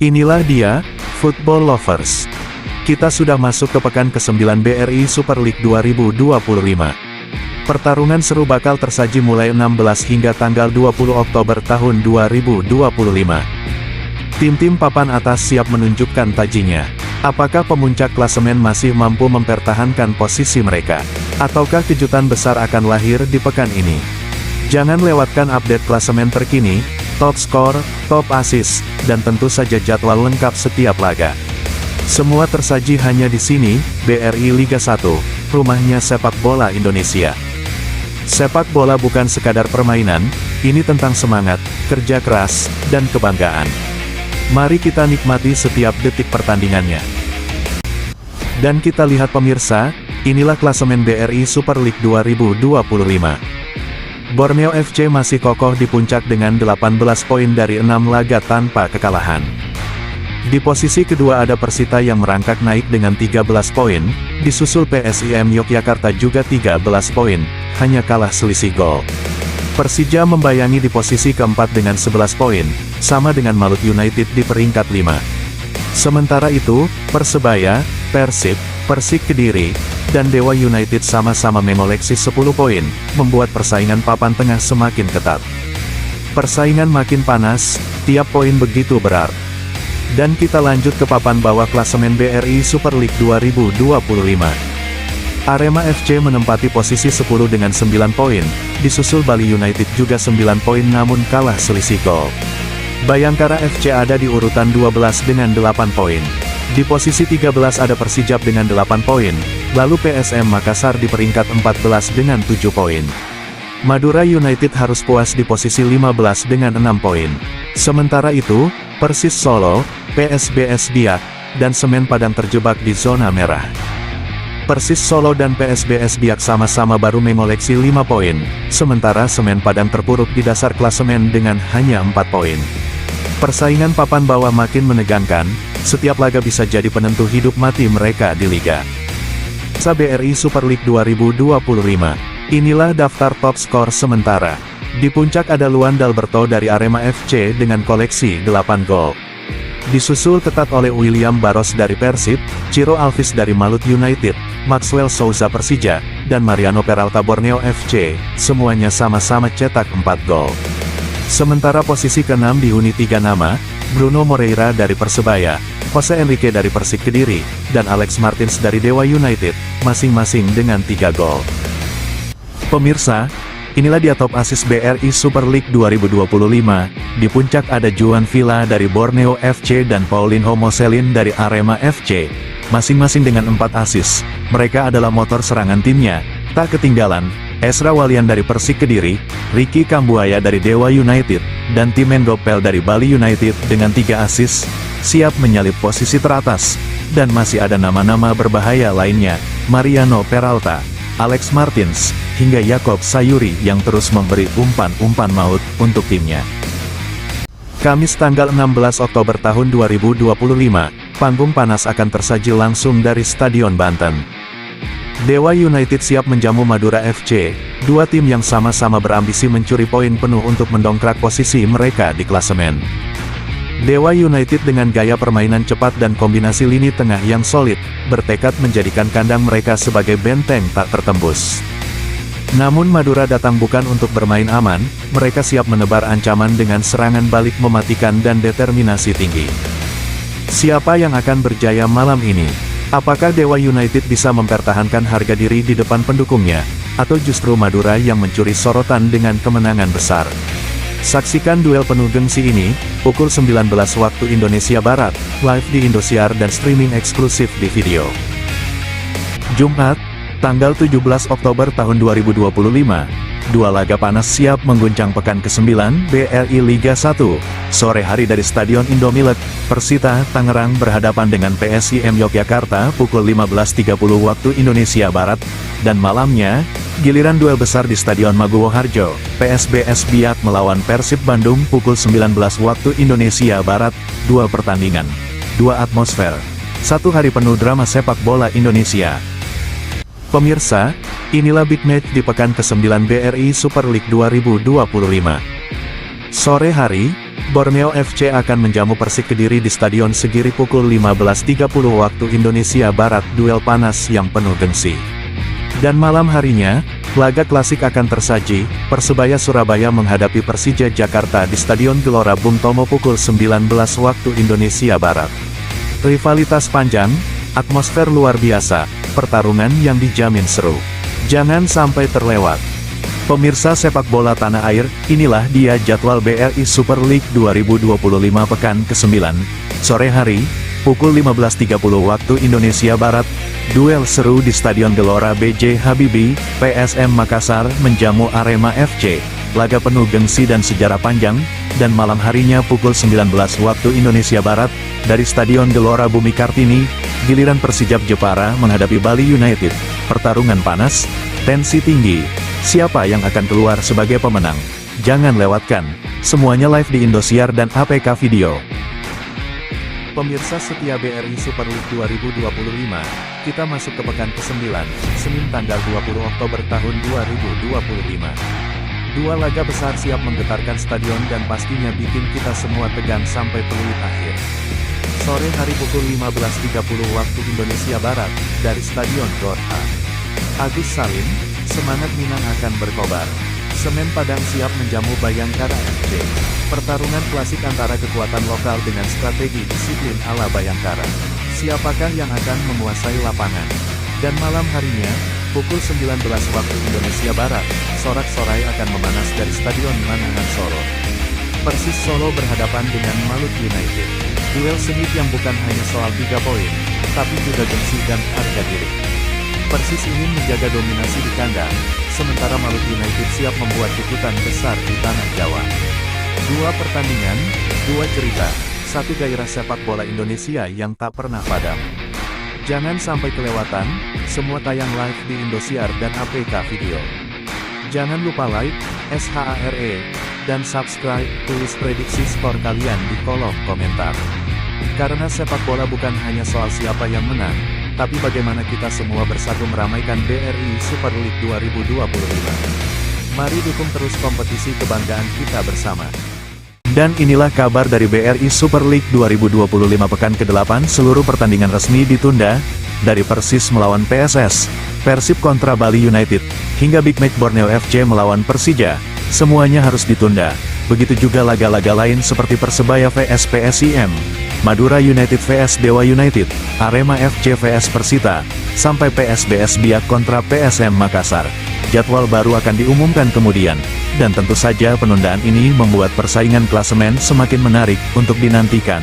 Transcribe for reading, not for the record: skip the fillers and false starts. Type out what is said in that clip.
Inilah dia, Football Lovers. Kita sudah masuk ke pekan ke-9 BRI Super League 2025. Pertarungan seru bakal tersaji mulai 16 hingga tanggal 20 Oktober tahun 2025. Tim-tim papan atas siap menunjukkan tajinya. Apakah pemuncak klasemen masih mampu mempertahankan posisi mereka? Ataukah kejutan besar akan lahir di pekan ini? Jangan lewatkan update klasemen terkini, top skor, top assist, dan tentu saja jadwal lengkap setiap laga. Semua tersaji hanya di sini, BRI Liga 1, rumahnya sepak bola Indonesia. Sepak bola bukan sekadar permainan, ini tentang semangat, kerja keras, dan kebanggaan. Mari kita nikmati setiap detik pertandingannya. Dan kita lihat pemirsa, inilah klasemen BRI Super League 2025. Borneo FC masih kokoh di puncak dengan 18 poin dari 6 laga tanpa kekalahan. Di posisi kedua ada Persita yang merangkak naik dengan 13 poin, disusul PSIM Yogyakarta juga 13 poin, hanya kalah selisih gol. Persija membayangi di posisi keempat dengan 11 poin, sama dengan Malut United di peringkat 5. Sementara itu, Persebaya, Persib, Persik Kediri, dan Dewa United sama-sama mengoleksi 10 poin, membuat persaingan papan tengah semakin ketat. Persaingan makin panas, tiap poin begitu berat. Dan kita lanjut ke papan bawah klasemen BRI Super League 2025. Arema FC menempati posisi 10 dengan 9 poin, disusul Bali United juga 9 poin namun kalah selisih gol. Bayangkara FC ada di urutan 12 dengan 8 poin. Di posisi 13 ada Persijap dengan 8 poin, lalu PSM Makassar di peringkat 14 dengan 7 poin. Madura United harus puas di posisi 15 dengan 6 poin. Sementara itu, Persis Solo, PSBS Biak, dan Semen Padang terjebak di zona merah. Persis Solo dan PSBS Biak sama-sama baru mengoleksi 5 poin, sementara Semen Padang terpuruk di dasar klasemen dengan hanya 4 poin. Persaingan papan bawah makin menegangkan, setiap laga bisa jadi penentu hidup mati mereka di Liga. BRI Super League 2025. Inilah daftar top skor sementara. Di puncak ada Luan Dalberto dari Arema FC dengan koleksi 8 gol. Disusul ketat oleh William Barros dari Persib, Ciro Alvis dari Malut United, Maxwell Souza Persija, dan Mariano Peralta Borneo FC, semuanya sama-sama cetak 4 gol. Sementara posisi ke-6 dihuni 3 nama, Bruno Moreira dari Persebaya, Jose Enrique dari Persik Kediri, dan Alex Martins dari Dewa United, masing-masing dengan 3 gol. Pemirsa, inilah dia top assist BRI Super League 2025, di puncak ada Juan Villa dari Borneo FC dan Paulinho Moselin dari Arema FC, masing-masing dengan 4 assist. Mereka adalah motor serangan timnya. Tak ketinggalan, Ezra Walian dari Persik Kediri, Ricky Kambuaya dari Dewa United, dan Timen Gopel dari Bali United dengan 3 assist, siap menyalip posisi teratas. Dan masih ada nama-nama berbahaya lainnya, Mariano Peralta, Alex Martins, hingga Yakob Sayuri yang terus memberi umpan-umpan maut untuk timnya. Kamis tanggal 16 Oktober tahun 2025, panggung panas akan tersaji langsung dari Stadion Banten. Dewa United siap menjamu Madura FC, dua tim yang sama-sama berambisi mencuri poin penuh untuk mendongkrak posisi mereka di klasemen. Dewa United dengan gaya permainan cepat dan kombinasi lini tengah yang solid, bertekad menjadikan kandang mereka sebagai benteng tak tertembus. Namun Madura datang bukan untuk bermain aman, mereka siap menebar ancaman dengan serangan balik mematikan dan determinasi tinggi. Siapa yang akan berjaya malam ini? Apakah Dewa United bisa mempertahankan harga diri di depan pendukungnya, atau justru Madura yang mencuri sorotan dengan kemenangan besar? Saksikan duel penuh gengsi ini, pukul 19 waktu Indonesia Barat, live di Indosiar dan streaming eksklusif di video. Jumat, tanggal 17 Oktober tahun 2025, dua laga panas siap mengguncang pekan ke-9 BRI Liga 1. Sore hari dari Stadion Indomilek, Persita Tangerang berhadapan dengan PSIM Yogyakarta pukul 15.30 waktu Indonesia Barat, dan malamnya, giliran duel besar di Stadion Maguwo Harjo, PSBS Biak melawan Persib Bandung pukul 19 waktu Indonesia Barat, dua pertandingan, dua atmosfer, satu hari penuh drama sepak bola Indonesia. Pemirsa, inilah big match di pekan ke-9 BRI Super League 2025. Sore hari, Borneo FC akan menjamu Persik Kediri di Stadion Segiri pukul 15.30 waktu Indonesia Barat, duel panas yang penuh gengsi. Dan malam harinya, laga klasik akan tersaji, Persebaya Surabaya menghadapi Persija Jakarta di Stadion Gelora Bung Tomo pukul 19 waktu Indonesia Barat. Rivalitas panjang, atmosfer luar biasa, pertarungan yang dijamin seru. Jangan sampai terlewat. Pemirsa sepak bola tanah air, inilah dia jadwal BRI Super League 2025 pekan ke-9, sore hari, pukul 15.30 waktu Indonesia Barat, duel seru di Stadion Gelora B.J. Habibie, PSM Makassar menjamu Arema FC, laga penuh gengsi dan sejarah panjang, dan malam harinya pukul 19 waktu Indonesia Barat, dari Stadion Gelora Bumi Kartini, giliran Persijap Jepara menghadapi Bali United, pertarungan panas, tensi tinggi. Siapa yang akan keluar sebagai pemenang? Jangan lewatkan, semuanya live di Indosiar dan APK Video. Pemirsa setia BRI Super League 2025, kita masuk ke pekan ke-9, Senin tanggal 20 Oktober tahun 2025. Dua laga besar siap menggetarkan stadion dan pastinya bikin kita semua tegang sampai peluit akhir. Sore hari pukul 15.30 waktu Indonesia Barat, dari Stadion Gorha Agus Salim, semangat Minang akan berkobar. Semen Padang siap menjamu Bayangkara FC. Pertarungan klasik antara kekuatan lokal dengan strategi disiplin ala Bayangkara. Siapakah yang akan menguasai lapangan? Dan malam harinya, pukul 19 waktu Indonesia Barat, sorak-sorai akan memanas dari Stadion Manahan Solo. Persis Solo berhadapan dengan Malut United. Duel sengit yang bukan hanya soal 3 poin, tapi juga gengsi dan harga diri. Persis ingin menjaga dominasi di kandang, sementara Malut United siap membuat kejutan besar di tanah Jawa. Dua pertandingan, dua cerita, satu gairah sepak bola Indonesia yang tak pernah padam. Jangan sampai kelewatan, semua tayang live di Indosiar dan APK Video. Jangan lupa like, SHARE, dan subscribe, tulis prediksi skor kalian di kolom komentar. Karena sepak bola bukan hanya soal siapa yang menang, tapi bagaimana kita semua bersatu meramaikan BRI Super League 2025. Mari dukung terus kompetisi kebanggaan kita bersama. Dan inilah kabar dari BRI Super League 2025 pekan ke-8, seluruh pertandingan resmi ditunda, dari Persis melawan PSS, Persib kontra Bali United, hingga Big Match Borneo FC melawan Persija, semuanya harus ditunda. Begitu juga laga-laga lain seperti Persebaya vs PSIM, Madura United vs Dewa United, Arema FC vs Persita, sampai PSBS Biak kontra PSM Makassar. Jadwal baru akan diumumkan kemudian, dan tentu saja penundaan ini membuat persaingan klasemen semakin menarik untuk dinantikan.